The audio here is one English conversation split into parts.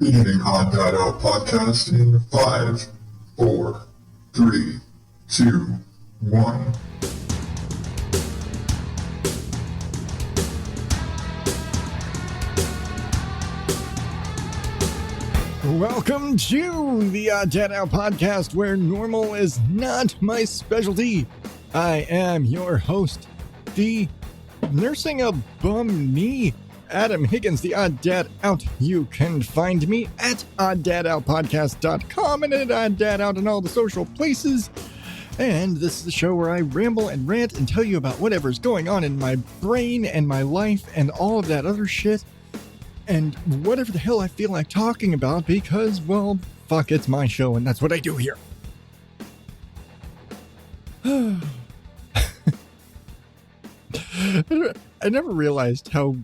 Beginning ODO podcast in 5, 4, 3, 2, 1. Welcome to the ODO podcast, where normal is not my specialty. I am your host, the nursing a bum knee, Adam Higgins, the Odd Dad Out. You can find me at oddadoutpodcast.com and at Odd Dad Out on all the social places. And this is the show where I ramble and rant and tell you about whatever's going on in my brain and my life and all of that other shit. And whatever the hell I feel like talking about, because, well, fuck, it's my show and that's what I do here. I never realized how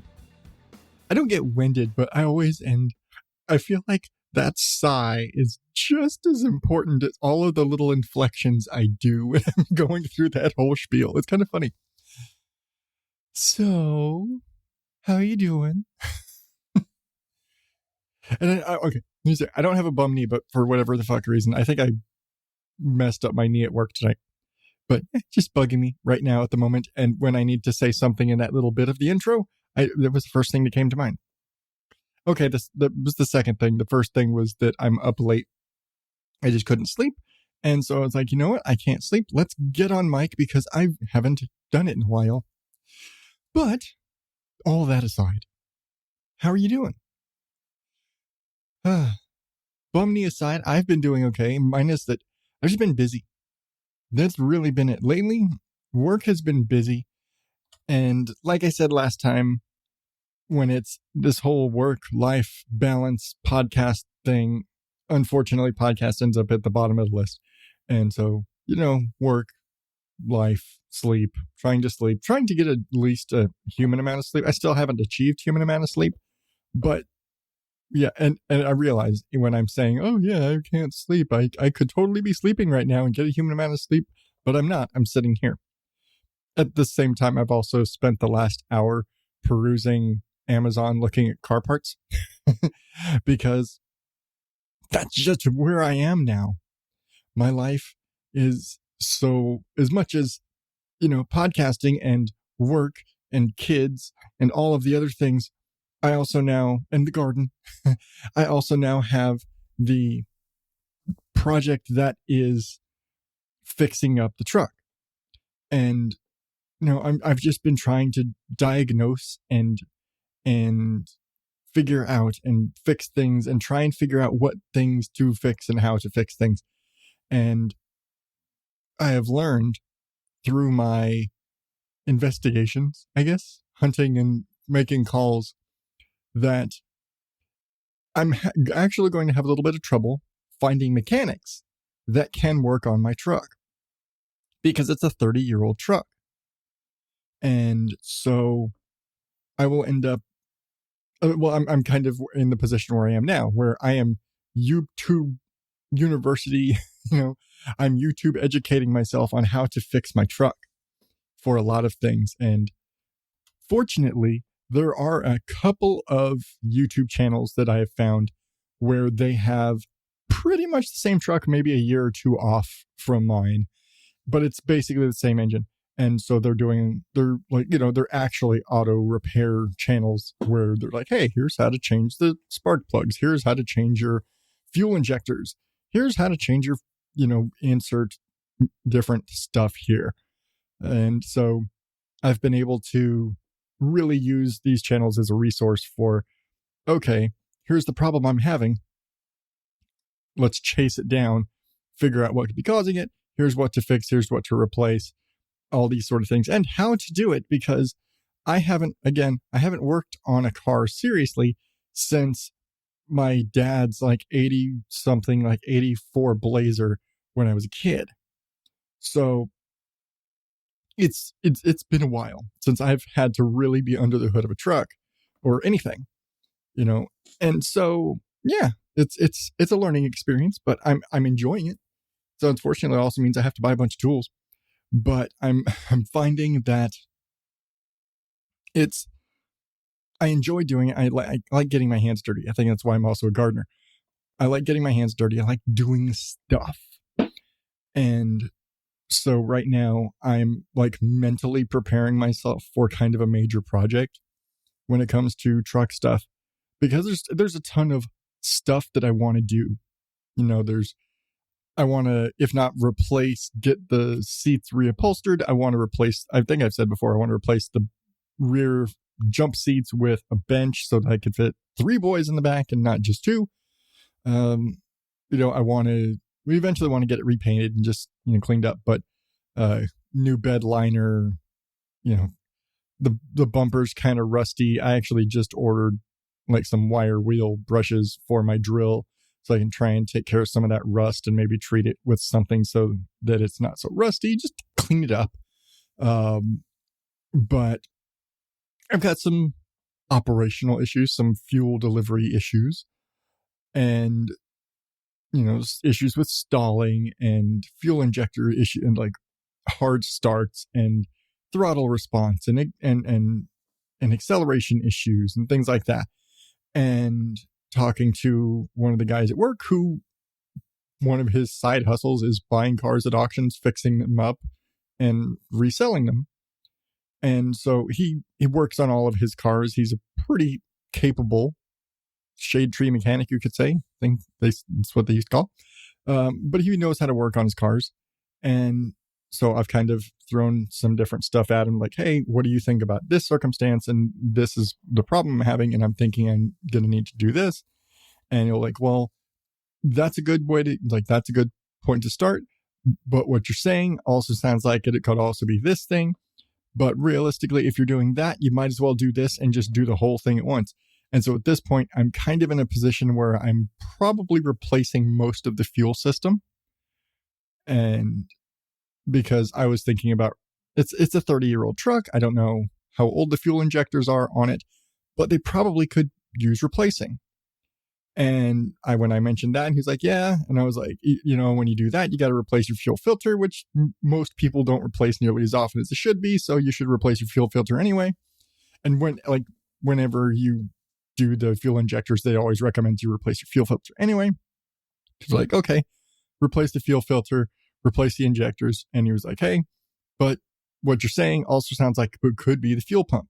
I don't get winded, but I always end. I feel like that sigh is just as important as all of the little inflections I do when I'm going through that whole spiel. It's kind of funny. So, how you doing? And okay, I don't have a bum knee, but for whatever the fuck reason, I think I messed up my knee at work tonight. But just bugging me right now at the moment. And when I need to say something in that little bit of the intro, that was the first thing that came to mind. Okay, that was the second thing. The first thing was that I'm up late. I just couldn't sleep. And so I was like, you know what? I can't sleep. Let's get on mic because I haven't done it in a while. But all that aside, how are you doing? Bum knee aside, I've been doing okay. Minus that I've just been busy. That's really been it. Lately, work has been busy. And like I said last time, when it's this whole work-life balance podcast thing, unfortunately, podcast ends up at the bottom of the list. And so, work, life, sleep, trying to get at least a human amount of sleep. I still haven't achieved human amount of sleep, but yeah, and I realize when I'm saying, oh yeah, I can't sleep, I could totally be sleeping right now and get a human amount of sleep, but I'm not. I'm sitting here. At the same time, I've also spent the last hour perusing Amazon looking at car parts because that's just where I am now. My life is so, as much as, podcasting and work and kids and all of the other things, I also now, and the garden, I also now have the project that is fixing up the truck. And, I've just been trying to diagnose and figure out and fix things and try and figure out what things to fix and how to fix things. And I have learned through my investigations, I guess, hunting and making calls, that I'm actually going to have a little bit of trouble finding mechanics that can work on my truck because it's a 30-year-old truck. And so I will end up, I'm kind of in the position where I am now, where I am YouTube university, I'm YouTube educating myself on how to fix my truck for a lot of things. And fortunately, there are a couple of YouTube channels that I have found where they have pretty much the same truck, maybe a year or two off from mine, but it's basically the same engine. And so they're actually auto repair channels where they're like, hey, here's how to change the spark plugs. Here's how to change your fuel injectors. Here's how to change your, insert different stuff here. And so I've been able to really use these channels as a resource for, okay, here's the problem I'm having. Let's chase it down, figure out what could be causing it. Here's what to fix. Here's what to replace. All these sort of things and how to do it, because I haven't worked on a car seriously since my dad's 84 Blazer when I was a kid. So it's been a while since I've had to really be under the hood of a truck or anything, and so, yeah, it's a learning experience, but I'm enjoying it. So unfortunately, it also means I have to buy a bunch of tools. But I'm finding that it's I enjoy doing it. I like getting my hands dirty. I think that's why I'm also a gardener. I like getting my hands dirty. I like doing stuff. And so right now I'm like mentally preparing myself for kind of a major project when it comes to truck stuff, because there's a ton of stuff that I want to do. I want to, if not replace, get the seats reupholstered. I think I've said before, I want to replace the rear jump seats with a bench so that I could fit 3 boys in the back and not just 2. We eventually want to get it repainted and just, cleaned up, but new bed liner, the bumper's kind of rusty. I actually just ordered like some wire wheel brushes for my drill so I can try and take care of some of that rust and maybe treat it with something so that it's not so rusty, just clean it up. But I've got some operational issues, some fuel delivery issues, and issues with stalling and fuel injector issue and like hard starts and throttle response and acceleration issues and things like that. And talking to one of the guys at work who one of his side hustles is buying cars at auctions, fixing them up and reselling them. And so he works on all of his cars. He's a pretty capable shade tree mechanic, you could say. I think that's what they used to call. But he knows how to work on his cars. And so I've kind of thrown some different stuff at him, like, hey, what do you think about this circumstance? And this is the problem I'm having, and I'm thinking I'm going to need to do this. And you're like, well, that's a good point to start. But what you're saying also sounds like it could also be this thing. But realistically, if you're doing that, you might as well do this and just do the whole thing at once. And so at this point, I'm kind of in a position where I'm probably replacing most of the fuel system. And because I was thinking about, it's a 30-year-old truck. I don't know how old the fuel injectors are on it, but they probably could use replacing. And when I mentioned that, and he's like, yeah. And I was like, when you do that, you got to replace your fuel filter, which most people don't replace nearly as often as it should be. So you should replace your fuel filter anyway. And whenever you do the fuel injectors, they always recommend you replace your fuel filter anyway. He's like, okay, replace the fuel filter, replace the injectors. And he was like, hey, but what you're saying also sounds like it could be the fuel pump.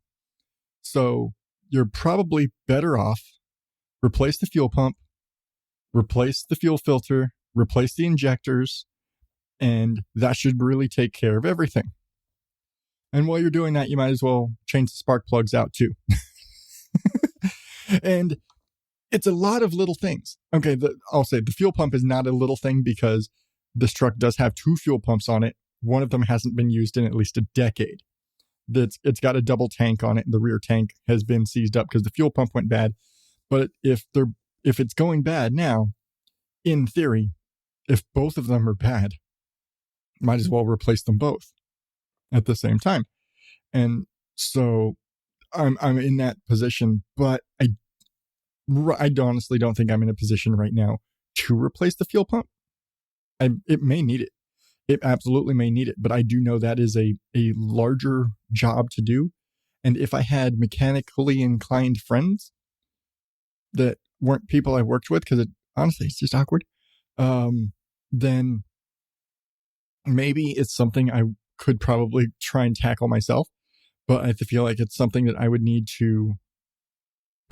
So you're probably better off replace the fuel pump, replace the fuel filter, replace the injectors, and that should really take care of everything. And while you're doing that, you might as well change the spark plugs out too. And it's a lot of little things. Okay, I'll say the fuel pump is not a little thing because this truck does have 2 fuel pumps on it. One of them hasn't been used in at least a decade. It's got a double tank on it. The rear tank has been seized up because the fuel pump went bad. But if it's going bad now, in theory, if both of them are bad, might as well replace them both at the same time. And so I'm in that position, but I honestly don't think I'm in a position right now to replace the fuel pump. It may need it. It absolutely may need it, but I do know that is a larger job to do. And if I had mechanically inclined friends that weren't people I worked with, because honestly, it's just awkward, then maybe it's something I could probably try and tackle myself. But I feel like it's something that I would need to,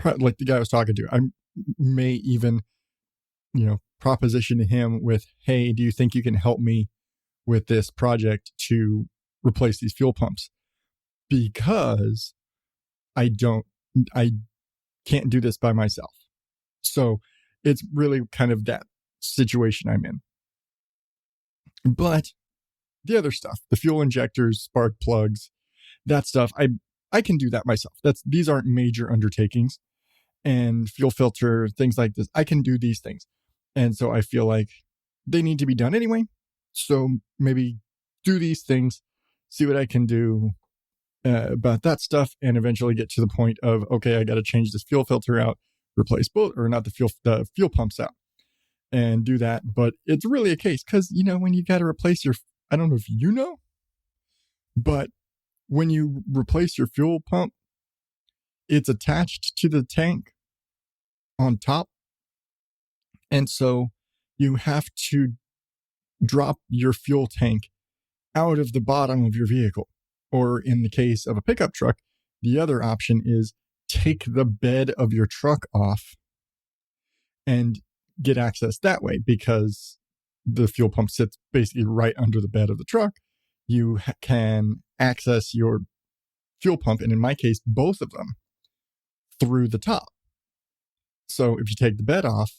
like the guy I was talking to, I may even, proposition to him with, hey, do you think you can help me with this project to replace these fuel pumps? Because I can't do this by myself. So it's really kind of that situation I'm in. But the other stuff, the fuel injectors, spark plugs, that stuff, I can do that myself. These aren't major undertakings. And fuel filter, things like this, I can do these things. And so I feel like they need to be done anyway. So maybe do these things, see what I can do about that stuff, and eventually get to the point of, okay, I got to change this fuel filter out, replace both, or not the fuel pumps out, and do that. But it's really a case because, when you got to replace I don't know if you know, but when you replace your fuel pump, it's attached to the tank on top. And so you have to drop your fuel tank out of the bottom of your vehicle. Or in the case of a pickup truck, the other option is take the bed of your truck off and get access that way, because the fuel pump sits basically right under the bed of the truck. You can access your fuel pump, and in my case, both of them, through the top. So if you take the bed off,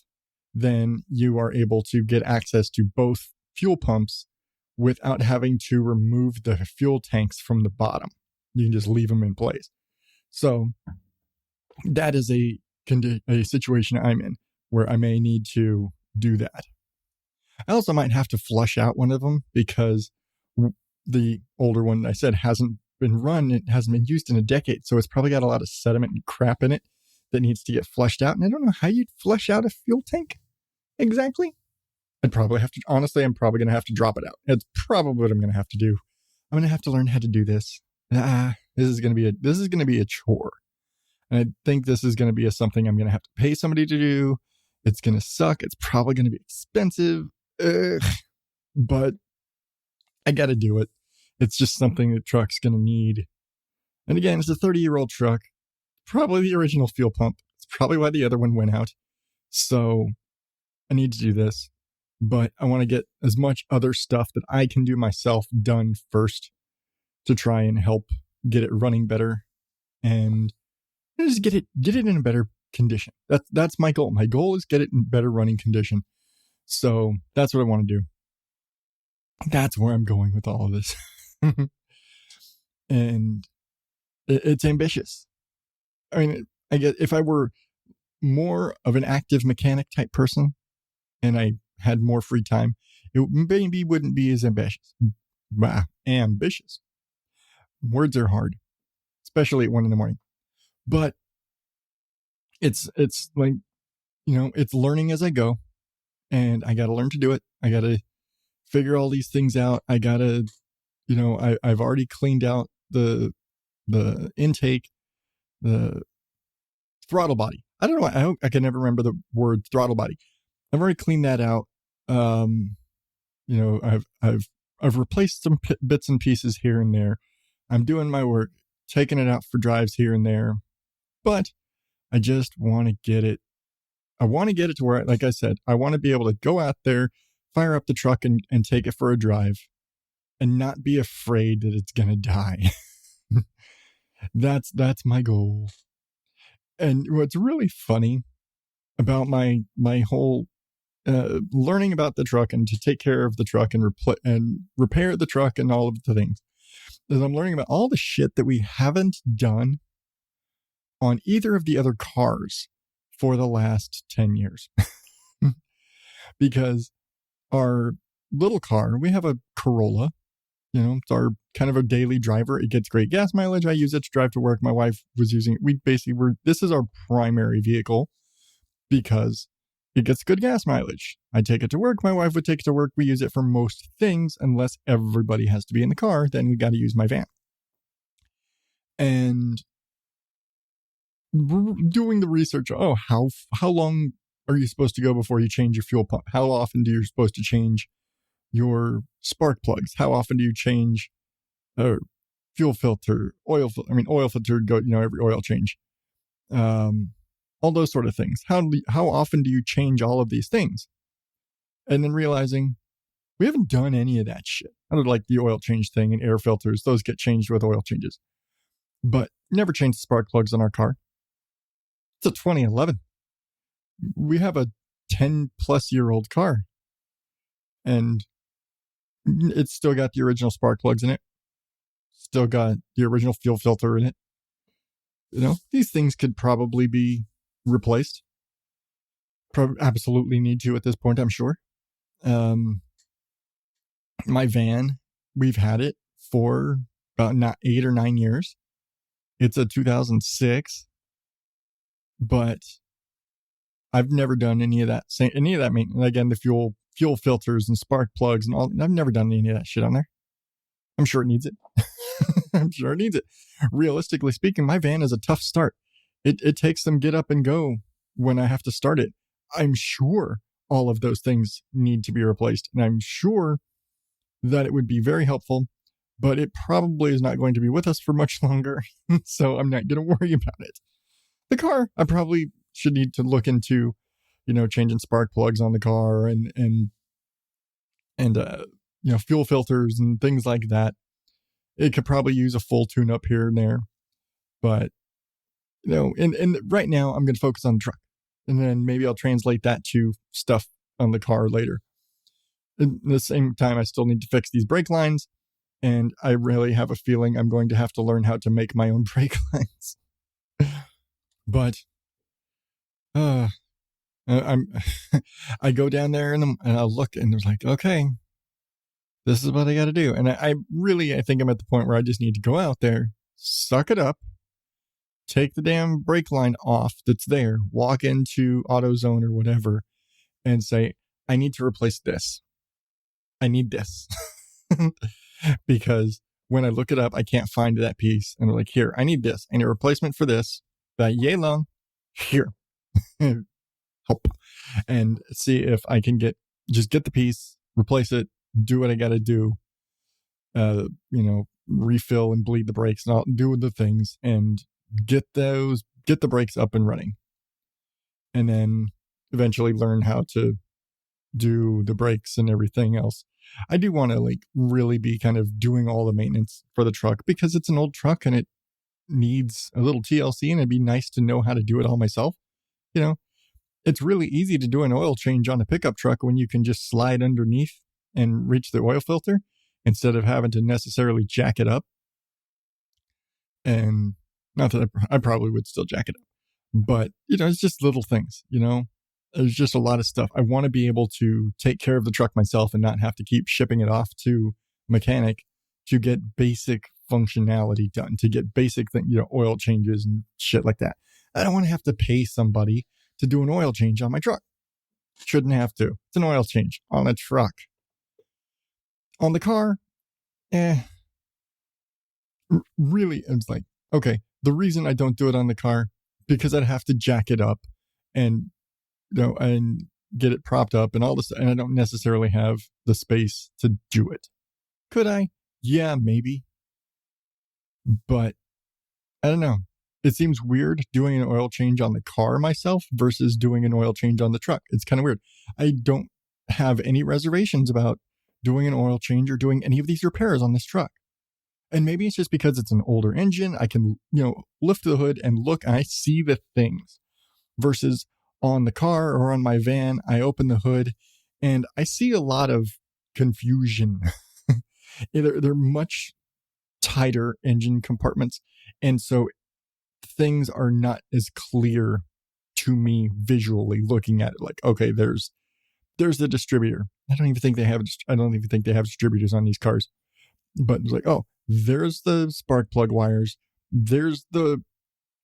then you are able to get access to both fuel pumps without having to remove the fuel tanks from the bottom. You can just leave them in place. So that is a situation I'm in where I may need to do that. I also might have to flush out one of them, because the older one I said hasn't been run. It hasn't been used in a decade. So it's probably got a lot of sediment and crap in it that needs to get flushed out. And I don't know how you'd flush out a fuel tank exactly. I'd probably have to, honestly, I'm probably going to have to drop it out. That's probably what I'm going to have to do. I'm going to have to learn how to do this. This is going to be a chore. And I think this is going to be something I'm going to have to pay somebody to do. It's going to suck. It's probably going to be expensive. But I got to do it. It's just something the truck's going to need. And again, it's a 30-year-old truck. Probably the original fuel pump. It's probably why the other one went out. So I need to do this. But I want to get as much other stuff that I can do myself done first to try and help get it running better and just get it in a better condition. That's my goal. My goal is get it in better running condition. So that's what I want to do. That's where I'm going with all of this. And it's ambitious. I mean, I guess if I were more of an active mechanic type person and I had more free time, it maybe wouldn't be as ambitious. Ambitious. Words are hard, especially at 1 a.m. But it's like, it's learning as I go, and I got to learn to do it. I got to figure all these things out. I got to, I've already cleaned out the intake, the throttle body. I don't know. I can never remember the word throttle body. I've already cleaned that out. I've replaced some bits and pieces here and there. I'm doing my work, taking it out for drives here and there, but I just want to get it. I want to get it to where, like I said, I want to be able to go out there, fire up the truck and take it for a drive and not be afraid that it's going to die. That's my goal. And what's really funny about my whole learning about the truck and to take care of the truck and repair the truck and all of the things is I'm learning about all the shit that we haven't done on either of the other cars for the last 10 years. Because our little car, we have a Corolla, it's our kind of a daily driver. It gets great gas mileage. I use it to drive to work. My wife was using it. This is our primary vehicle because it gets good gas mileage. I take it to work. My wife would take it to work. We use it for most things, unless everybody has to be in the car. Then we got to use my van. And doing the research. Oh, how long are you supposed to go before you change your fuel pump? How often do you supposed to change your spark plugs? How often do you change fuel filter, oil filter? Go, every oil change. All those sort of things. How often do you change all of these things? And then realizing we haven't done any of that shit. I would like the oil change thing and air filters. Those get changed with oil changes. But never changed the spark plugs on our car. It's a 2011. We have a 10 plus year old car. And it's still got the original spark plugs in it. Still got the original fuel filter in it. These things could probably be replaced. Absolutely need to at this point, I'm sure. My van, we've had it for about 8 or 9 years. It's a 2006, but I've never done any of that maintenance. Again, the fuel filters and spark plugs and all. I've never done any of that shit on there. I'm sure it needs it. I'm sure it needs it. Realistically speaking, my van is a tough start. it takes some get up and go when I have to start it. I'm sure all of those things need to be replaced, and I'm sure that it would be very helpful, but it probably is not going to be with us for much longer, so I'm not going to worry about it. The car, I probably should need to look into, changing spark plugs on the car and fuel filters and things like that. It could probably use a full tune-up here and there, but and right now I'm going to focus on the truck, and then maybe I'll translate that to stuff on the car later. At the same time, I still need to fix these brake lines, and I really have a feeling I'm going to have to learn how to make my own brake lines. But I'm I go down there and I'll look, and there's like, okay, this is what I got to do. And I think I'm at the point where I just need to go out there, suck it up, take the damn brake line off that's there, walk into AutoZone or whatever, and say, I need to replace this. I need this. Because when I look it up, I can't find that piece. And they're like, here, I need this. I need a replacement for this. That yay long. Here. Help. And see if I can get the piece, replace it, do what I got to do. Refill and bleed the brakes and I'll do the things and get the brakes up and running. And then eventually learn how to do the brakes and everything else. I do want to really be kind of doing all the maintenance for the truck because it's an old truck and it needs a little TLC, and it'd be nice to know how to do it all myself. It's really easy to do an oil change on a pickup truck when you can just slide underneath and reach the oil filter instead of having to necessarily jack it up. And not that I probably would still jack it up, but it's just little things, There's just a lot of stuff. I want to be able to take care of the truck myself and not have to keep shipping it off to mechanic to get basic functionality done, to get basic oil changes and shit like that. I don't want to have to pay somebody to do an oil change on my truck. Shouldn't have to. It's an oil change on a truck. On the car, really, it's like, okay, the reason I don't do it on the car, because I'd have to jack it up and and get it propped up and all this, and I don't necessarily have the space to do it. Could I? Yeah, maybe. But I don't know. It seems weird doing an oil change on the car myself versus doing an oil change on the truck. It's kind of weird. I don't have any reservations about doing an oil change or doing any of these repairs on this truck. And maybe it's just because it's an older engine. I can, lift the hood and look, and I see the things versus on the car or on my van, I open the hood and I see a lot of confusion. They're much tighter engine compartments. And so things are not as clear to me visually looking at it. Like, okay, there's the distributor. I don't even think they have distributors on these cars. But it's like, oh, there's the spark plug wires. There's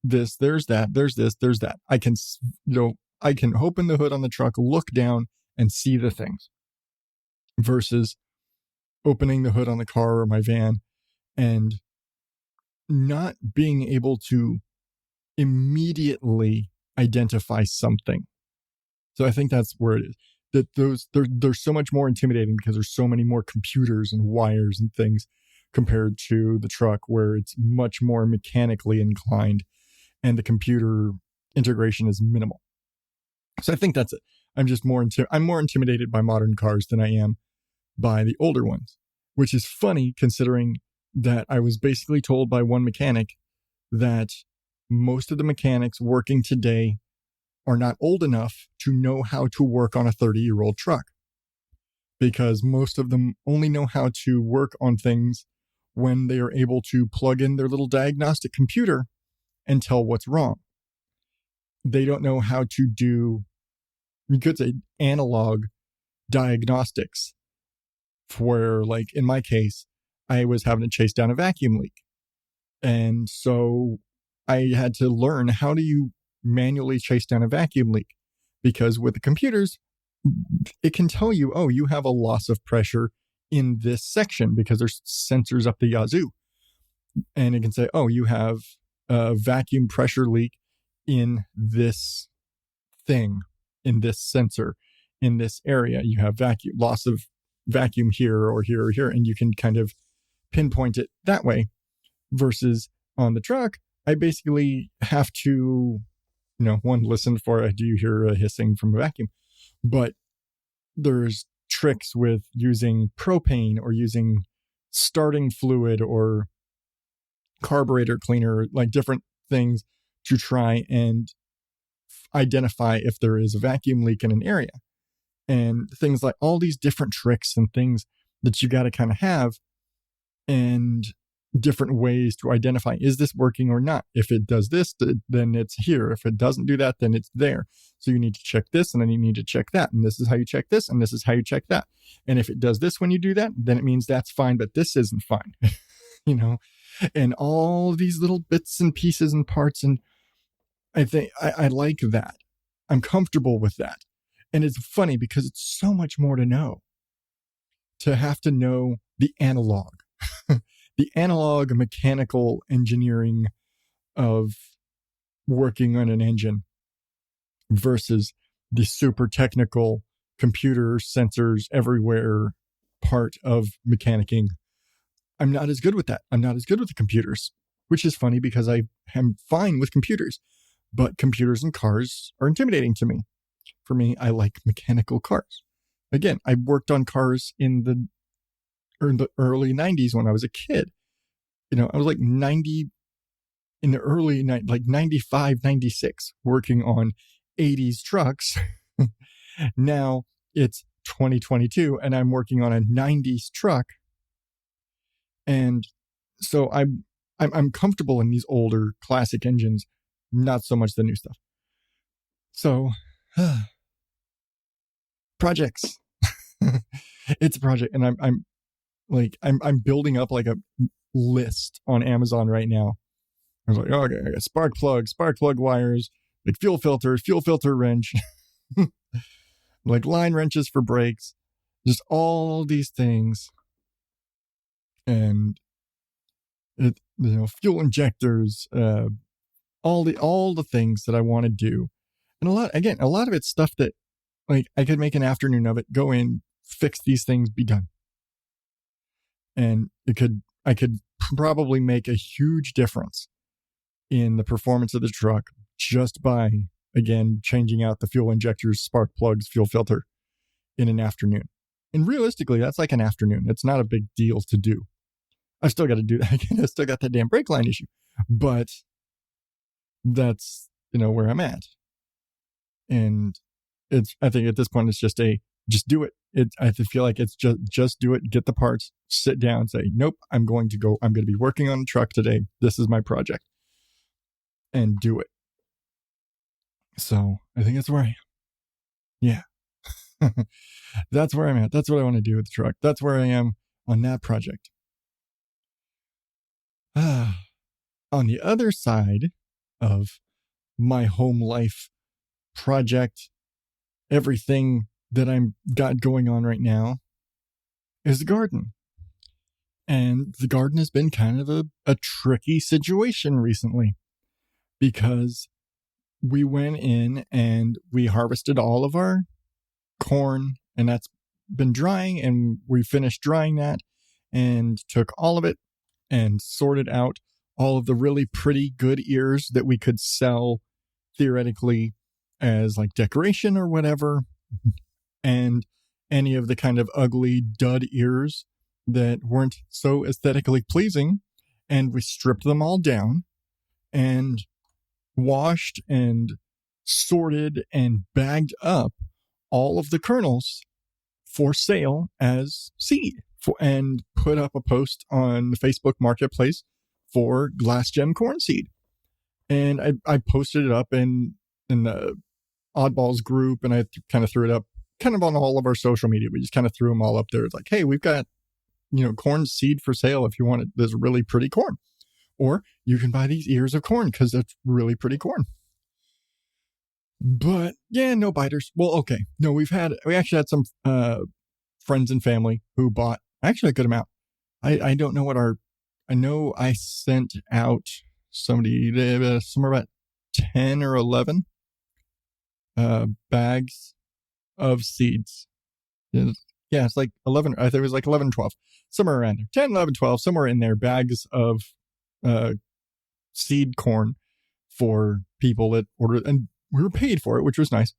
there's that, there's this, there's that. I can open the hood on the truck, look down and see the things versus opening the hood on the car or my van and not being able to immediately identify something. So I think that's where it is. That they're so much more intimidating because there's so many more computers and wires and things compared to the truck where it's much more mechanically inclined and the computer integration is minimal. So I think that's it. I'm more intimidated by modern cars than I am by the older ones, which is funny considering that I was basically told by one mechanic that most of the mechanics working today are not old enough to know how to work on a 30-year-old truck, because most of them only know how to work on things when they are able to plug in their little diagnostic computer and tell what's wrong. They don't know how to do, you could say, analog diagnostics, where, like in my case, I was having to chase down a vacuum leak. And so I had to learn, how do you manually chase down a vacuum leak? Because with the computers, it can tell you, oh, you have a loss of pressure in this section because there's sensors up the yazoo. And it can say, oh, you have a vacuum pressure leak in this thing, in this sensor, in this area. You have loss of vacuum here or here or here, and you can kind of pinpoint it that way. Versus on the truck, I basically have to, one, listen for, do you hear a hissing from a vacuum? But there's tricks with using propane or using starting fluid or carburetor cleaner, like different things to try and identify if there is a vacuum leak in an area. And things like all these different tricks and things that you got to kind of have, and different ways to identify, is this working or not? If it does this, then it's here. If it doesn't do that, then it's there. So you need to check this, and then you need to check that. And this is how you check this, and this is how you check that. And if it does this when you do that, then it means that's fine, but this isn't fine. And all these little bits and pieces and parts. And I think I like that. I'm comfortable with that. And it's funny because it's so much more to know. To have to know the analog. The analog mechanical engineering of working on an engine versus the super technical computer sensors everywhere part of mechanicking. I'm not as good with that. I'm not as good with the computers, which is funny because I am fine with computers, but computers and cars are intimidating to me. For me, I like mechanical cars. Again, I worked on cars in the early 90s when I was a kid. I was like 90 in the early, like 95, 96, working on 80s trucks. Now it's 2022 and I'm working on a 90s truck. And so I'm comfortable in these older classic engines, not so much the new stuff. So projects. It's a project, and I'm building up like a list on Amazon right now. I was like, okay, I got spark plug wires, like fuel filter wrench, like line wrenches for brakes, just all these things. And fuel injectors, all the things that I want to do. And a lot of it's stuff that, like, I could make an afternoon of it, go in, fix these things, be done. And I could probably make a huge difference in the performance of the truck just by, again, changing out the fuel injectors, spark plugs, fuel filter in an afternoon. And realistically, that's like an afternoon. It's not a big deal to do. I've still got to do that. I still got that damn brake line issue, but that's, where I'm at. And I think at this point, it's just do it. I feel like it's just do it, get the parts, sit down, say, nope, I'm going to be working on a truck today. This is my project, and do it. So I think that's where yeah, that's where I'm at. That's what I want to do with the truck. That's where I am on that project. On the other side of my home life project, everything that I'm got going on right now is the garden. And the garden has been kind of a tricky situation recently, because we went in and we harvested all of our corn, and that's been drying, and we finished drying that and took all of it and sorted out all of the really pretty good ears that we could sell theoretically as like decoration or whatever, and any of the kind of ugly dud ears that weren't so aesthetically pleasing. And we stripped them all down and washed and sorted and bagged up all of the kernels for sale as seed, and put up a post on the Facebook Marketplace for glass gem corn seed. And I posted it up in the Oddballs group, and I kind of threw it up kind of on all of our social media. We just kind of threw them all up there. It's like, hey, we've got, corn seed for sale if you want it. There's really pretty corn. Or you can buy these ears of corn because that's really pretty corn. But yeah, no biters. Well, okay. No, we actually had some friends and family who bought actually a good amount. I don't know I know I sent out somebody somewhere about 10 or 11 bags of seeds. Yeah, it's like 11. I think it was like 11, 12, somewhere around there. 10, 11, 12, somewhere in there, bags of seed corn for people that ordered, and we were paid for it, which was nice.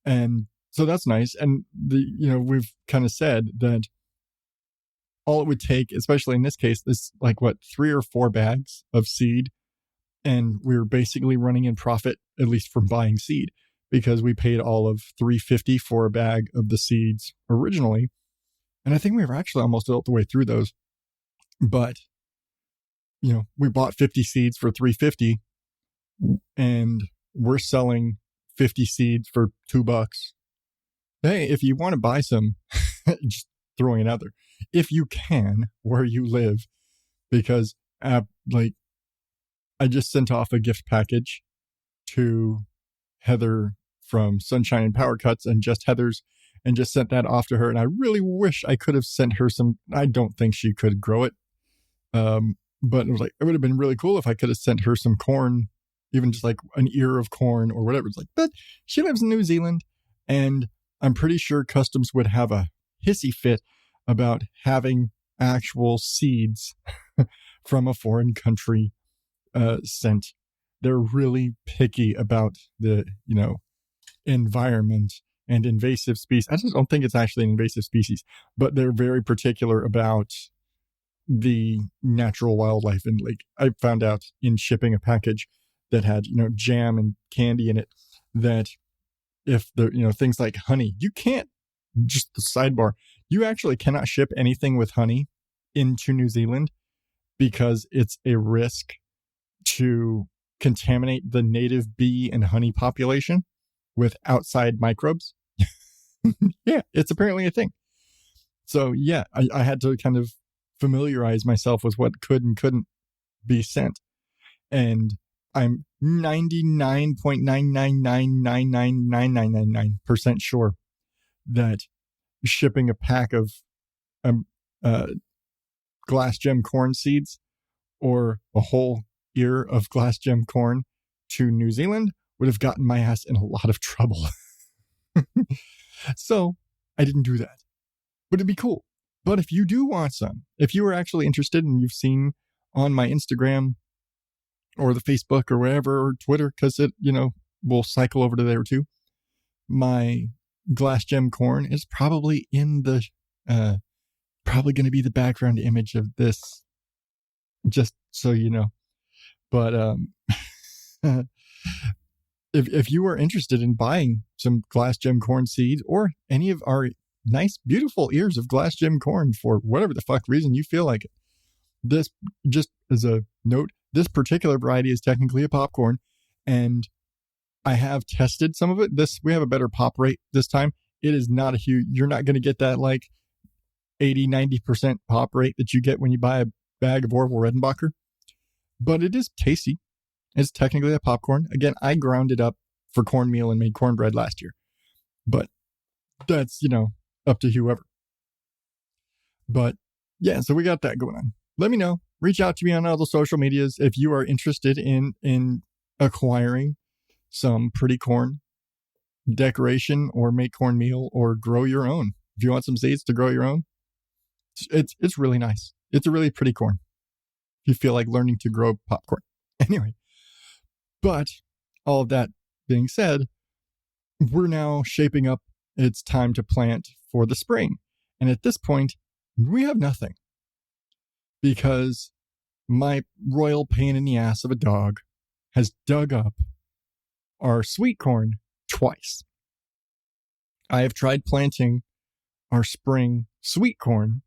And so that's nice. And we've kind of said that all it would take, especially in this case, is like 3 or 4 bags of seed. And we were basically running in profit, at least from buying seed, because we paid all of $3.50 for a bag of the seeds originally. And I think we were actually almost all the way through those. But, we bought 50 seeds for $3.50 and we're selling 50 seeds for $2. Hey, if you want to buy some, just throwing it out there, if you can, where you live, because I just sent off a gift package to Heather from Sunshine and Power Cuts and Just Heather's, and just sent that off to her. And I really wish I could have sent her some. I don't think she could grow it. But it was like, it would have been really cool if I could have sent her some corn, even just like an ear of corn or whatever. It's like, but she lives in New Zealand, and I'm pretty sure customs would have a hissy fit about having actual seeds from a foreign country sent. They're really picky about the, environment and invasive species. I just don't think it's actually an invasive species, but they're very particular about the natural wildlife. And like, I found out in shipping a package that had, jam and candy in it, that if the, things like honey, you can't, just the sidebar, you actually cannot ship anything with honey into New Zealand because it's a risk to contaminate the native bee and honey population with outside microbes. Yeah, it's apparently a thing. So yeah, I had to kind of familiarize myself with what could and couldn't be sent. And I'm 99.9999999% sure that shipping a pack of glass gem corn seeds or a whole ear of glass gem corn to New Zealand would have gotten my ass in a lot of trouble. So I didn't do that. But it'd be cool. But if you do want some, if you are actually interested and you've seen on my Instagram or the Facebook or wherever, or Twitter, because it, will cycle over to there too, my glass gem corn is probably in the, probably going to be the background image of this, just so you know. But if you are interested in buying some glass gem corn seeds or any of our nice, beautiful ears of glass gem corn for whatever the fuck reason you feel like it, this, just as a note, this particular variety is technically a popcorn, and I have tested some of it. We have a better pop rate this time. It is not a huge, you're not going to get that like 80-90% pop rate that you get when you buy a bag of Orville Redenbacher, but it is tasty. It's technically a popcorn. Again, I ground it up for cornmeal and made cornbread last year, but that's, up to whoever. But yeah, so we got that going on. Let me know. Reach out to me on all the social medias if you are interested in acquiring some pretty corn decoration, or make cornmeal, or grow your own. If you want some seeds to grow your own, it's really nice. It's a really pretty corn. If you feel like learning to grow popcorn. Anyway, but all of that being said, we're now shaping up. It's time to plant for the spring. And at this point, we have nothing, because my royal pain in the ass of a dog has dug up our sweet corn twice. I have tried planting our spring sweet corn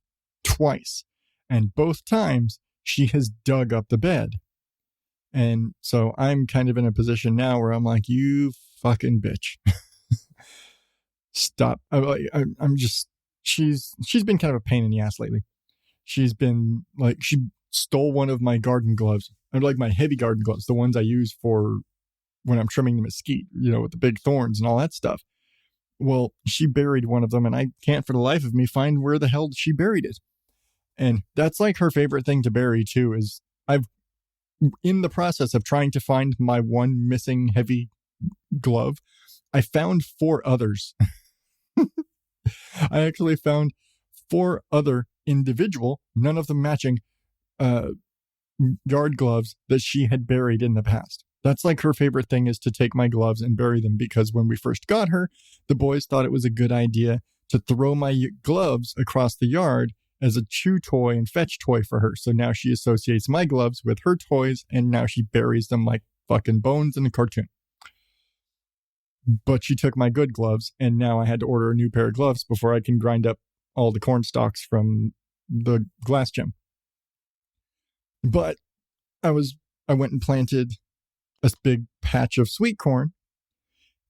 twice, and both times she has dug up the bed. And so I'm kind of in a position now where I'm like, you fucking bitch. Stop. I'm just, she's been kind of a pain in the ass lately. She's been like, she stole one of my garden gloves. I like my heavy garden gloves, the ones I use for when I'm trimming the mesquite, with the big thorns and all that stuff. Well, she buried one of them, and I can't for the life of me find where the hell she buried it. And that's like her favorite thing to bury too, is in the process of trying to find my one missing heavy glove, I found 4 others. I actually found 4 other individual, none of them matching, guard gloves that she had buried in the past. That's like her favorite thing, is to take my gloves and bury them, because when we first got her, the boys thought it was a good idea to throw my gloves across the yard as a chew toy and fetch toy for her. So now she associates my gloves with her toys, and now she buries them like fucking bones in a cartoon. But she took my good gloves, and now I had to order a new pair of gloves before I can grind up all the corn stalks from the glass gem. But I went and planted a big patch of sweet corn,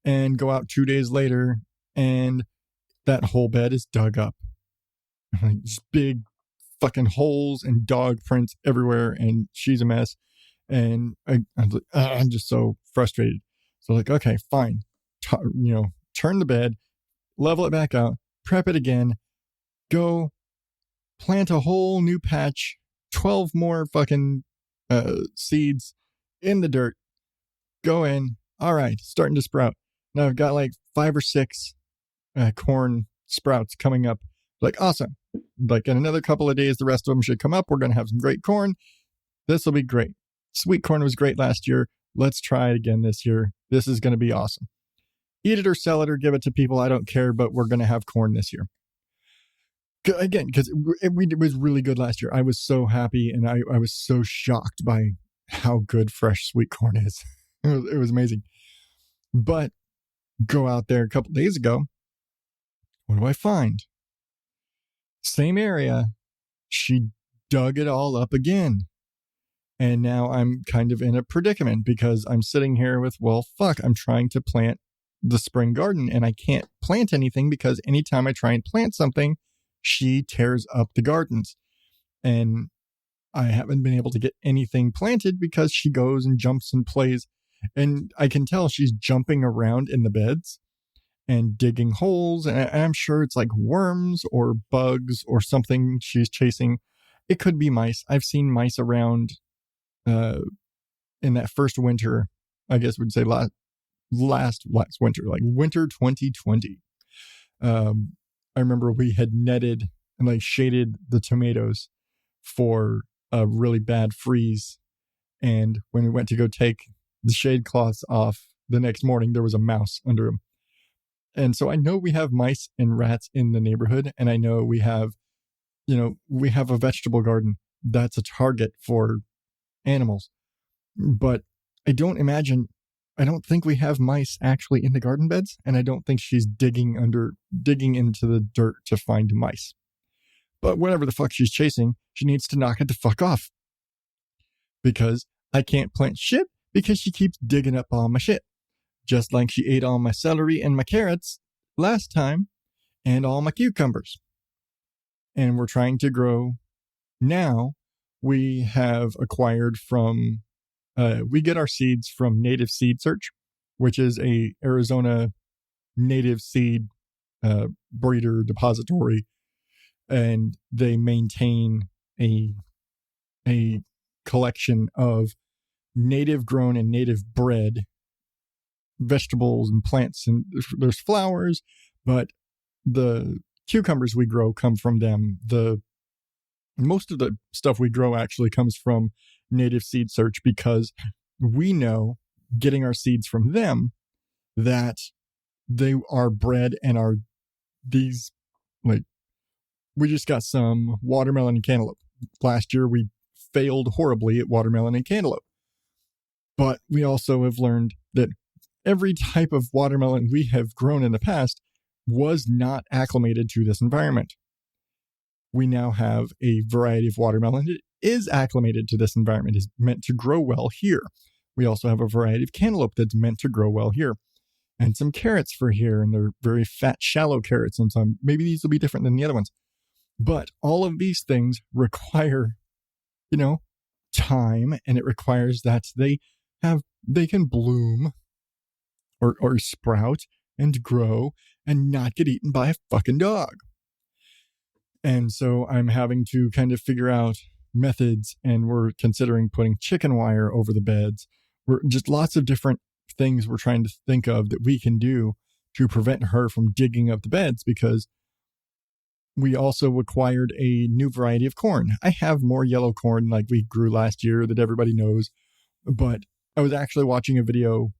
and go out 2 days later, and that whole bed is dug up. Like, just big fucking holes and dog prints everywhere, and she's a mess. And I'm just so frustrated. So like, okay, fine. Turn the bed, level it back out, prep it again, go plant a whole new patch, 12 more fucking seeds in the dirt, go in. All right, starting to sprout. Now I've got like 5 or 6 corn sprouts coming up. Like, awesome. Like, in another couple of days, the rest of them should come up. We're going to have some great corn. This will be great. Sweet corn was great last year. Let's try it again this year. This is going to be awesome. Eat it or sell it or give it to people. I don't care, but we're going to have corn this year. Again, because it was really good last year. I was so happy, and I was so shocked by how good fresh sweet corn is. It was amazing. But go out there a couple days ago. What do I find? Same area. She dug it all up again. And now I'm kind of in a predicament, because I'm sitting here with, well, fuck, I'm trying to plant the spring garden, and I can't plant anything because anytime I try and plant something, she tears up the gardens. And I haven't been able to get anything planted because she goes and jumps and plays. And I can tell she's jumping around in the beds and digging holes. And I'm sure it's like worms or bugs or something she's chasing. It could be mice. I've seen mice around in that first winter, I guess we'd say last winter, like winter 2020. I remember we had netted and like shaded the tomatoes for a really bad freeze. And when we went to go take the shade cloths off the next morning, there was a mouse under them. And so I know we have mice and rats in the neighborhood. And I know we have a vegetable garden that's a target for animals. But I don't think we have mice actually in the garden beds. And I don't think she's digging into the dirt to find mice. But whatever the fuck she's chasing, she needs to knock it the fuck off. Because I can't plant shit because she keeps digging up all my shit. Just like she ate all my celery and my carrots last time, and all my cucumbers. And we're trying to grow. Now we have acquired we get our seeds from Native Seed Search, which is a Arizona native seed breeder depository. And they maintain a collection of native grown and native bred vegetables and plants, and there's flowers, but the cucumbers we grow come from them. Most of the stuff we grow actually comes from Native Seed Search, because we know, getting our seeds from them, that they are bred and are these, like, we just got some watermelon and cantaloupe. Last year we failed horribly at watermelon and cantaloupe. But we also have learned that every type of watermelon we have grown in the past was not acclimated to this environment. We now have a variety of watermelon that is acclimated to this environment, is meant to grow well here. We also have a variety of cantaloupe that's meant to grow well here. And some carrots for here, and they're very fat, shallow carrots, and some, maybe these will be different than the other ones. But all of these things require, time, and it requires that they can bloom or sprout and grow and not get eaten by a fucking dog. And so I'm having to kind of figure out methods, and we're considering putting chicken wire over the beds. We're just lots of different things we're trying to think of that we can do to prevent her from digging up the beds, because we also acquired a new variety of corn. I have more yellow corn like we grew last year that everybody knows, but I was actually watching a video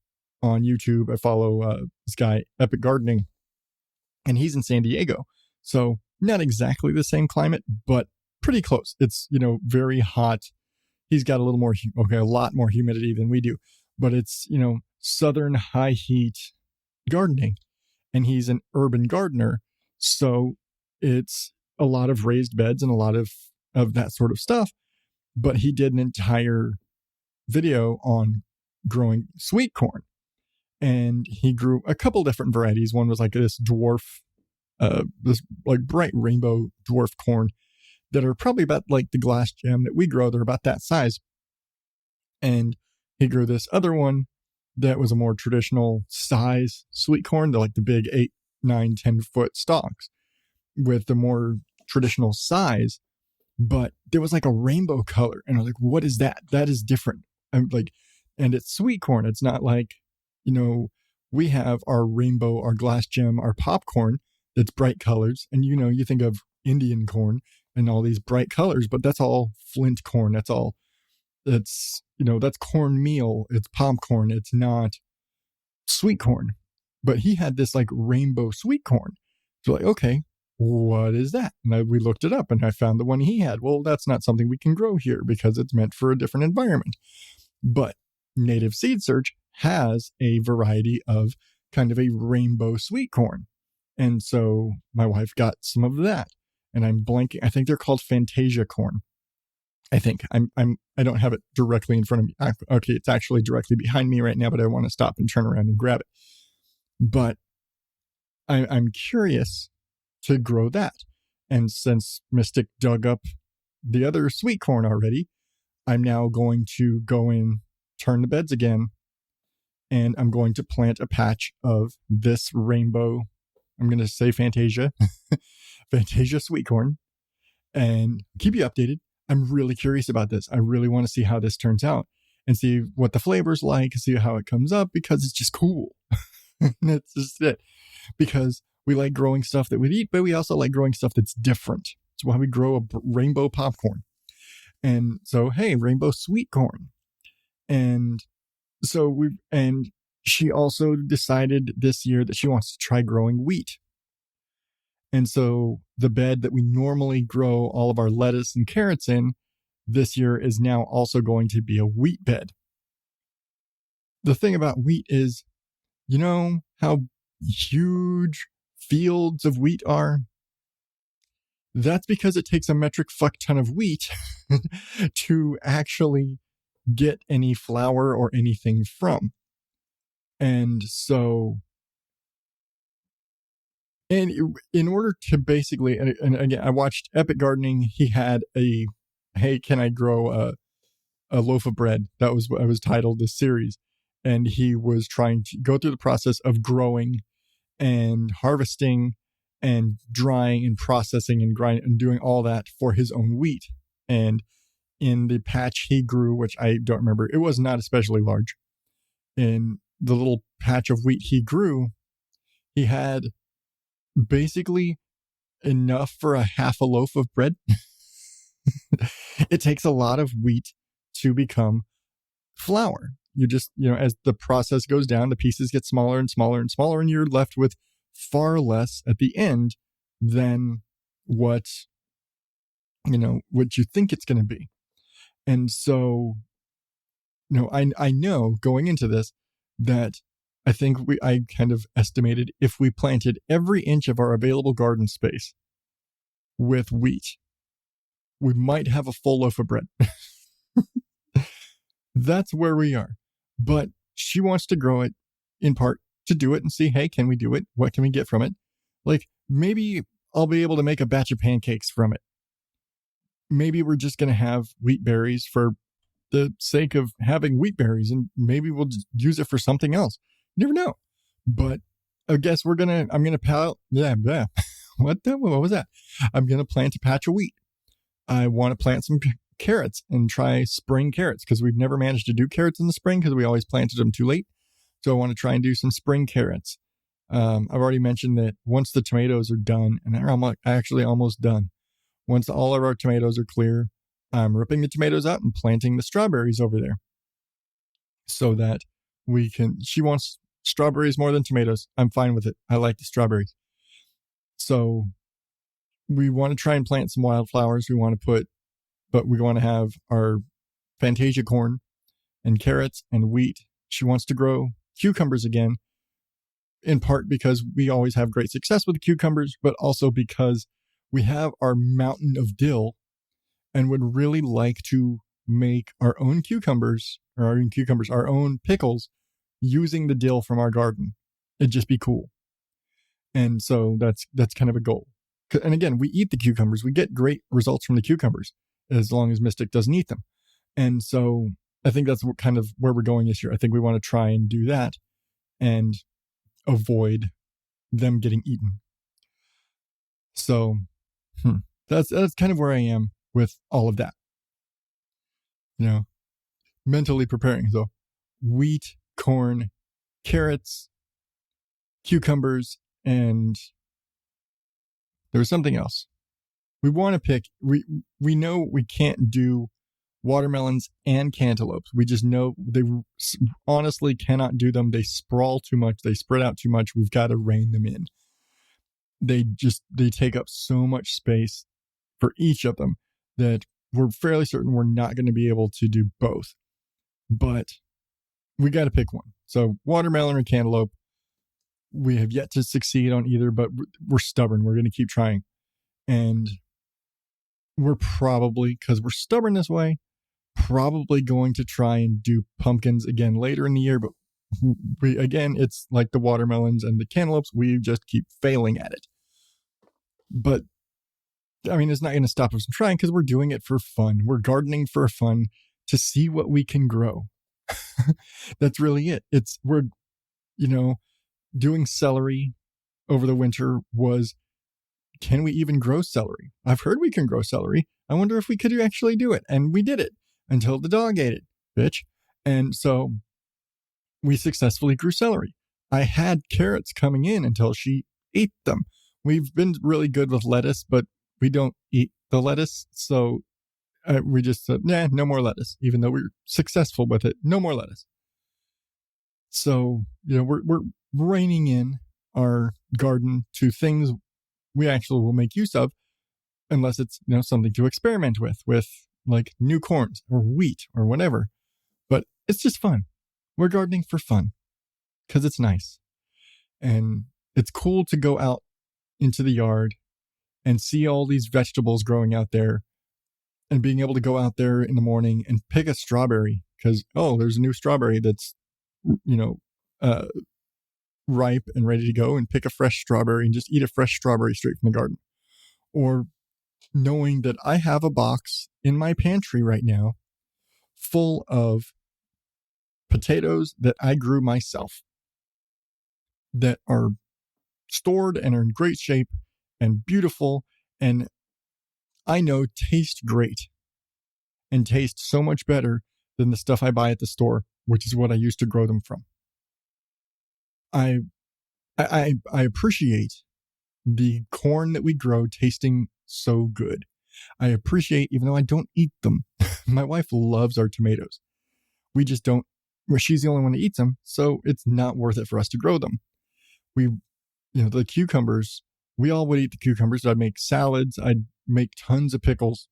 on YouTube. I follow this guy, Epic Gardening, and he's in San Diego. So not exactly the same climate, but pretty close. It's, very hot. He's got a little more, a lot more humidity than we do, but it's, southern high heat gardening. And he's an urban gardener. So it's a lot of raised beds and a lot of that sort of stuff. But he did an entire video on growing sweet corn. And he grew a couple different varieties. One was like this dwarf, this like bright rainbow dwarf corn that are probably about like the glass gem that we grow. They're about that size. And he grew this other one that was a more traditional size sweet corn. They're like the big 8, 9, 10 foot stalks with the more traditional size. But there was like a rainbow color. And I was like, what is that? That is different. I'm like, and it's sweet corn. It's not like, we have our rainbow, our glass gem, our popcorn that's bright colors. And, you think of Indian corn and all these bright colors, but that's all flint corn. That's cornmeal. It's popcorn. It's not sweet corn. But he had this like rainbow sweet corn. So like, okay, what is that? And we looked it up and I found the one he had. Well, that's not something we can grow here because it's meant for a different environment. But Native Seed Search has a variety of kind of a rainbow sweet corn. And so my wife got some of that. And I'm blanking. I think they're called Fantasia corn. I think I don't have it directly in front of me. Okay, it's actually directly behind me right now, but I want to stop and turn around and grab it. But I'm curious to grow that. And since Mystic dug up the other sweet corn already, I'm now going to go in, turn the beds again, and I'm going to plant a patch of this rainbow. I'm going to say Fantasia, Fantasia sweet corn, and keep you updated. I'm really curious about this. I really want to see how this turns out and see what the flavor's like, see how it comes up, because it's just cool. That's just it. Because we like growing stuff that we eat, but we also like growing stuff that's different. That's why we grow a rainbow popcorn. And so, hey, rainbow sweet corn. And so she also decided this year that she wants to try growing wheat. And so the bed that we normally grow all of our lettuce and carrots in this year is now also going to be a wheat bed. The thing about wheat is, how huge fields of wheat are? That's because it takes a metric fuck ton of wheat to actually get any flour or anything from. And so, and in order to basically, and again, I watched Epic Gardening. He had hey, can I grow a loaf of bread? That was what I was titled this series. And he was trying to go through the process of growing and harvesting and drying and processing and grinding and doing all that for his own wheat. And in the patch he grew, which I don't remember, it was not especially large. In the little patch of wheat he grew, he had basically enough for a half a loaf of bread. It takes a lot of wheat to become flour. You just, as the process goes down, the pieces get smaller and smaller and smaller, and you're left with far less at the end than what you think it's going to be. And so, I know going into this that I think I kind of estimated if we planted every inch of our available garden space with wheat, we might have a full loaf of bread. That's where we are. But she wants to grow it in part to do it and see, hey, can we do it? What can we get from it? Like, maybe I'll be able to make a batch of pancakes from it. Maybe we're just going to have wheat berries for the sake of having wheat berries, and maybe we'll just use it for something else. You never know. But I guess I'm going to what was that? I'm going to plant a patch of wheat. I want to plant some carrots and try spring carrots, because we've never managed to do carrots in the spring because we always planted them too late. So I want to try and do some spring carrots. I've already mentioned that once the tomatoes are done, and they're actually almost done, once all of our tomatoes are clear, I'm ripping the tomatoes out and planting the strawberries over there so that she wants strawberries more than tomatoes. I'm fine with it. I like the strawberries. So we want to try and plant some wildflowers. We want to have our Fantasia corn and carrots and wheat. She wants to grow cucumbers again, in part because we always have great success with the cucumbers, but also because we have our mountain of dill and would really like to make our own our own pickles using the dill from our garden. It'd just be cool. And so that's kind of a goal. And again, we eat the cucumbers. We get great results from the cucumbers as long as Mystic doesn't eat them. And so I think that's kind of where we're going this year. I think we want to try and do that and avoid them getting eaten. So that's kind of where I am with all of that. Mentally preparing. So wheat, corn, carrots, cucumbers, and there was something else. We want to pick, we know we can't do watermelons and cantaloupes. We just know they honestly cannot do them. They sprawl too much. They spread out too much. We've got to rein them in. They take up so much space for each of them that we're fairly certain we're not going to be able to do both. But we got to pick one. So watermelon or cantaloupe, we have yet to succeed on either, but we're stubborn. We're going to keep trying. And we're probably, because we're stubborn this way, probably going to try and do pumpkins again later in the year. But it's like the watermelons and the cantaloupes. We just keep failing at it. But I mean, it's not going to stop us from trying because we're doing it for fun. We're gardening for fun to see what we can grow. That's really it. We're doing celery over the winter was, can we even grow celery? I've heard we can grow celery. I wonder if we could actually do it. And we did it until the dog ate it, bitch. And so we successfully grew celery. I had carrots coming in until she ate them. We've been really good with lettuce, but we don't eat the lettuce. So we just said, no more lettuce, even though we're successful with it. No more lettuce. So, we're reining in our garden to things we actually will make use of, unless it's, something to experiment with like new corns or wheat or whatever. But it's just fun. We're gardening for fun because it's nice. And it's cool to go out into the yard and see all these vegetables growing out there and being able to go out there in the morning and pick a strawberry because, there's a new strawberry that's, ripe and ready to go, and pick a fresh strawberry and just eat a fresh strawberry straight from the garden. Or knowing that I have a box in my pantry right now full of potatoes that I grew myself that are stored and are in great shape and beautiful, and I know taste great and taste so much better than the stuff I buy at the store, which is what I used to grow them from. I appreciate the corn that we grow tasting so good. I appreciate, even though I don't eat them, my wife loves our tomatoes. We just don't, she's the only one that eats them, so it's not worth it for us to grow them. The cucumbers, we all would eat the cucumbers. I'd make salads. I'd make tons of pickles.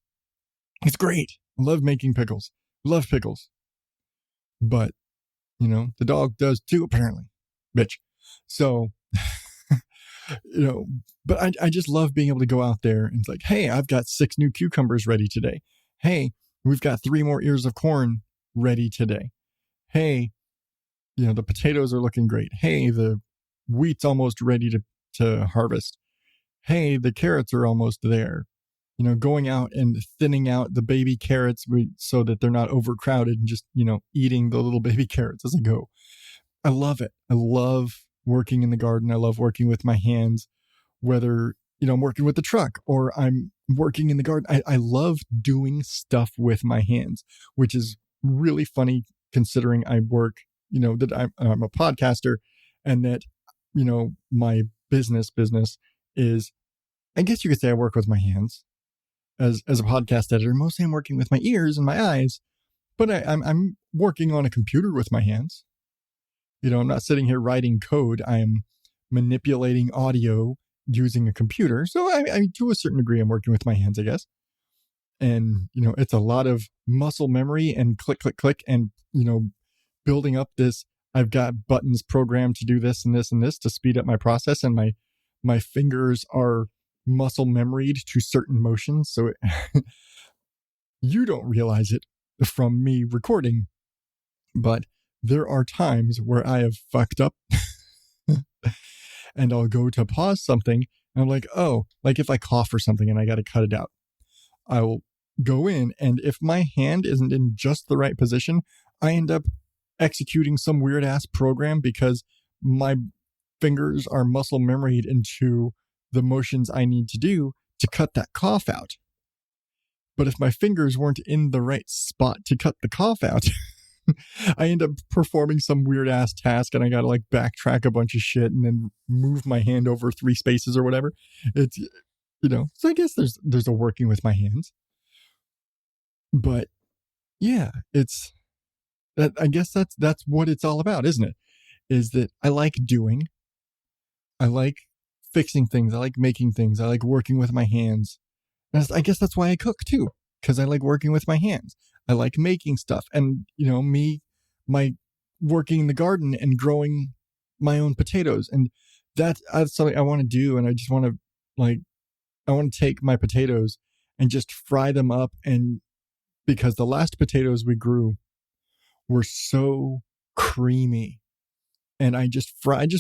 It's great. I love making pickles. Love pickles. But, the dog does too, apparently. Bitch. So, but I just love being able to go out there and it's like, hey, I've got 6 new cucumbers ready today. Hey, we've got 3 more ears of corn ready today. Hey, the potatoes are looking great. Hey, the wheat's almost ready to harvest. Hey, the carrots are almost there. Going out and thinning out the baby carrots so that they're not overcrowded and just, eating the little baby carrots as I go. I love it. I love working in the garden. I love working with my hands, whether, I'm working with the truck or I'm working in the garden. I love doing stuff with my hands, which is really funny considering I work, that I'm a podcaster, and that, my business is, I guess you could say I work with my hands as a podcast editor. Mostly I'm working with my ears and my eyes, but I'm working on a computer with my hands. I'm not sitting here writing code. I am manipulating audio using a computer. So I to a certain degree, I'm working with my hands, I guess. And, it's a lot of muscle memory and click, click, click, and, building up this. I've got buttons programmed to do this and this and this to speed up my process. And my fingers are muscle memoried to certain motions. So you don't realize it from me recording, but there are times where I have fucked up and I'll go to pause something and I'm like, oh, like if I cough or something and I got to cut it out, I will go in, and if my hand isn't in just the right position, I end up executing some weird ass program because my fingers are muscle memoried into the motions I need to do to cut that cough out. But if my fingers weren't in the right spot to cut the cough out, I end up performing some weird ass task and I got to like backtrack a bunch of shit and then move my hand over 3 spaces or whatever. It's, so I guess there's a working with my hands. But yeah, it's that, I guess that's what it's all about, isn't it? Is that I like doing, I like fixing things, I like making things, I like working with my hands. And I guess that's why I cook too, because I like working with my hands. I like making stuff, and my working in the garden and growing my own potatoes, and that's something I want to do. And I just want to I want to take my potatoes and just fry them up, and because the last potatoes we grew were so creamy, and I just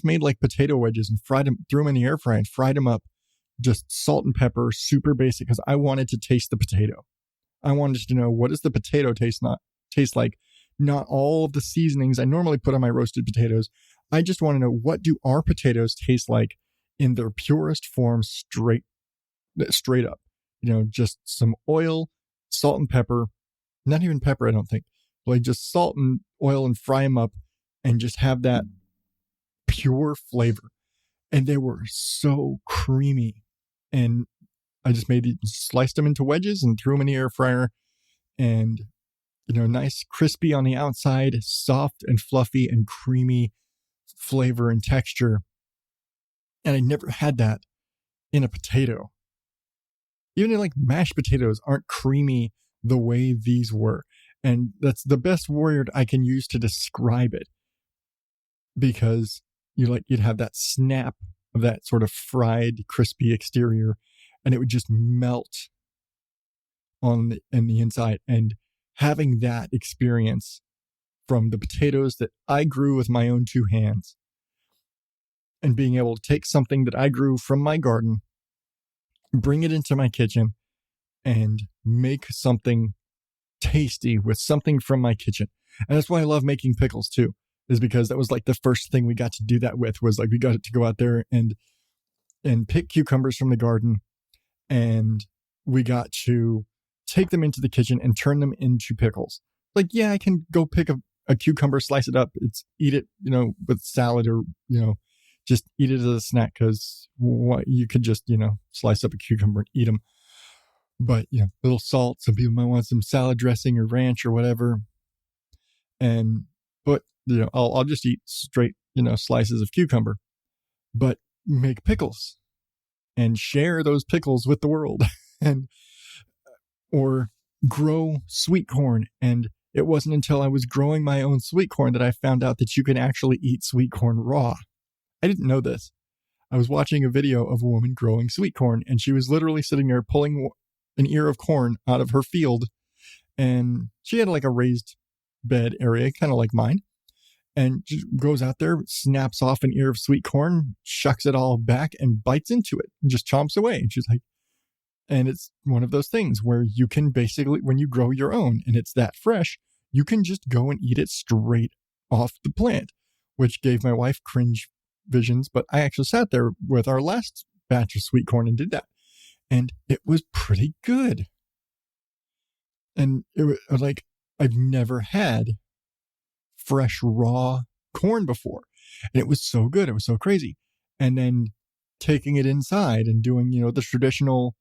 made like potato wedges and threw them in the air fryer and fried them up, just salt and pepper, super basic, because I wanted to taste the potato. I wanted to know, what does the potato taste like? Not all of the seasonings I normally put on my roasted potatoes. I just want to know, what do our potatoes taste like in their purest form, straight up. Just some oil, salt and pepper, not even pepper, I don't think. Like just salt and oil, and fry them up and just have that pure flavor. And they were so creamy. And I just sliced them into wedges and threw them in the air fryer, and, nice crispy on the outside, soft and fluffy and creamy flavor and texture. And I never had that in a potato. Even in like mashed potatoes aren't creamy the way these were. And that's the best word I can use to describe it, because you'd have that snap of that sort of fried, crispy exterior, and it would just melt in the inside. And having that experience from the potatoes that I grew with my own 2 hands, and being able to take something that I grew from my garden, bring it into my kitchen, and make something tasty with something from my kitchen. And that's why I love making pickles too, is because that was like the first thing we got to do that with, was like we got to go out there and pick cucumbers from the garden, and we got to take them into the kitchen and turn them into pickles. Like, yeah, I can go pick a cucumber, slice it up, eat it, with salad, or, just eat it as a snack, because you could just, slice up a cucumber and eat them. But, little salt. Some people might want some salad dressing or ranch or whatever. But I'll just eat straight, slices of cucumber. But make pickles and share those pickles with the world. Or grow sweet corn. And it wasn't until I was growing my own sweet corn that I found out that you can actually eat sweet corn raw. I didn't know this. I was watching a video of a woman growing sweet corn, and she was literally sitting there pulling an ear of corn out of her field. And she had like a raised bed area, kind of like mine, and just goes out there, snaps off an ear of sweet corn, shucks it all back, and bites into it and just chomps away. And she's like, and it's one of those things where you can basically, when you grow your own and it's that fresh, you can just go and eat it straight off the plant, which gave my wife cringe visions. But I actually sat there with our last batch of sweet corn and did that. and it was pretty good. And it was like, I've never had fresh raw corn before, and it was so good. It was so crazy. And then taking it inside and doing, the traditional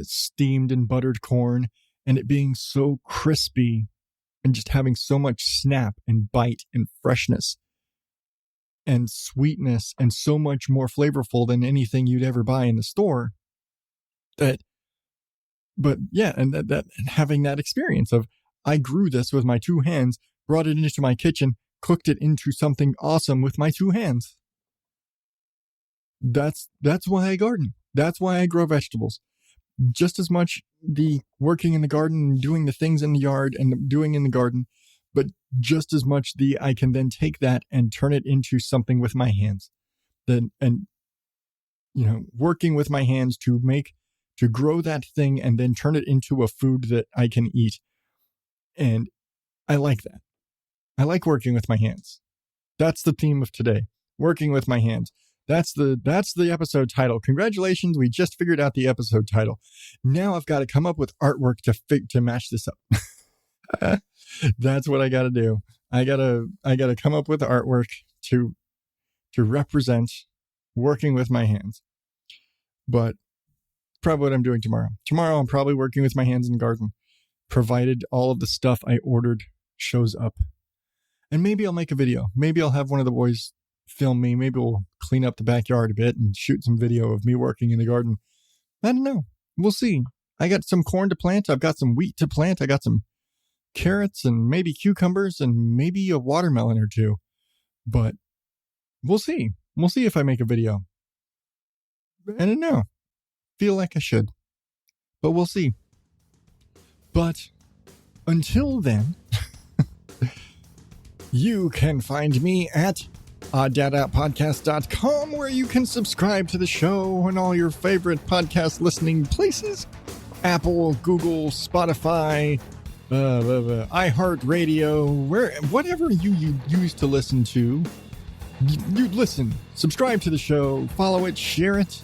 steamed and buttered corn, and it being so crispy and just having so much snap and bite and freshness and sweetness and so much more flavorful than anything you'd ever buy in the store. And having that experience of, I grew this with my 2 hands, brought it into my kitchen, cooked it into something awesome with my 2 hands. That's why I garden. That's why I grow vegetables. Just as much the working in the garden and doing the things in the yard and doing in the garden, but just as much I can then take that and turn it into something with my hands. Working with my hands to grow that thing and then turn it into a food that I can eat. And I like that. I like working with my hands. That's the theme of today. Working with my hands. That's the episode title. Congratulations, we just figured out the episode title. Now I've got to come up with artwork to match this up. That's what I got to do. I gotta come up with artwork to represent working with my hands. But probably what I'm doing tomorrow. Tomorrow I'm probably working with my hands in the garden, provided all of the stuff I ordered shows up. And maybe I'll make a video. Maybe I'll have one of the boys film me. Maybe we'll clean up the backyard a bit and shoot some video of me working in the garden. I don't know. We'll see. I got some corn to plant. I've got some wheat to plant. I got some carrots and maybe cucumbers and maybe a watermelon or 2. But we'll see. We'll see if I make a video. I don't know. Feel like I should. But we'll see. But until then, you can find me at oddadoutpodcast.com, where you can subscribe to the show on all your favorite podcast listening places. Apple, Google, Spotify, iHeartRadio, whatever you use to listen to. You listen, subscribe to the show, follow it, share it.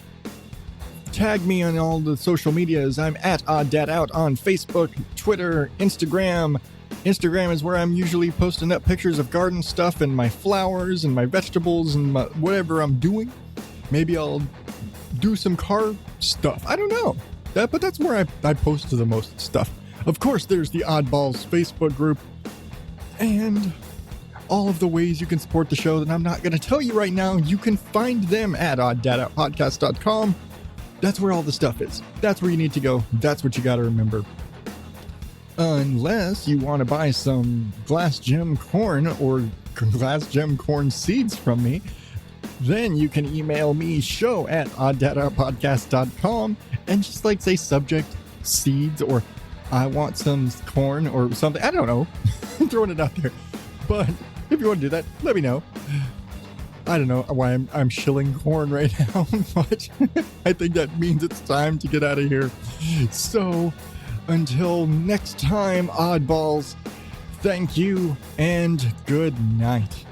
Tag me on all the social medias. I'm at OddDadOut on Facebook, Twitter, Instagram. Instagram is where I'm usually posting up pictures of garden stuff and my flowers and my vegetables and whatever I'm doing. Maybe I'll do some car stuff. I don't know. But that's where I post the most stuff. Of course, there's the Oddballs Facebook group and all of the ways you can support the show that I'm not going to tell you right now. You can find them at oddadoutpodcast.com. That's where all the stuff is. That's where you need to go. That's what you got to remember. Unless you want to buy some glass gem corn or glass gem corn seeds from me, then you can email me show@oddadoutpodcast.com and just say subject seeds or I want some corn or something. I don't know. I'm throwing it out there. But if you want to do that, let me know. I don't know why I'm shilling corn right now, but I think that means it's time to get out of here. So until next time, oddballs, thank you and good night.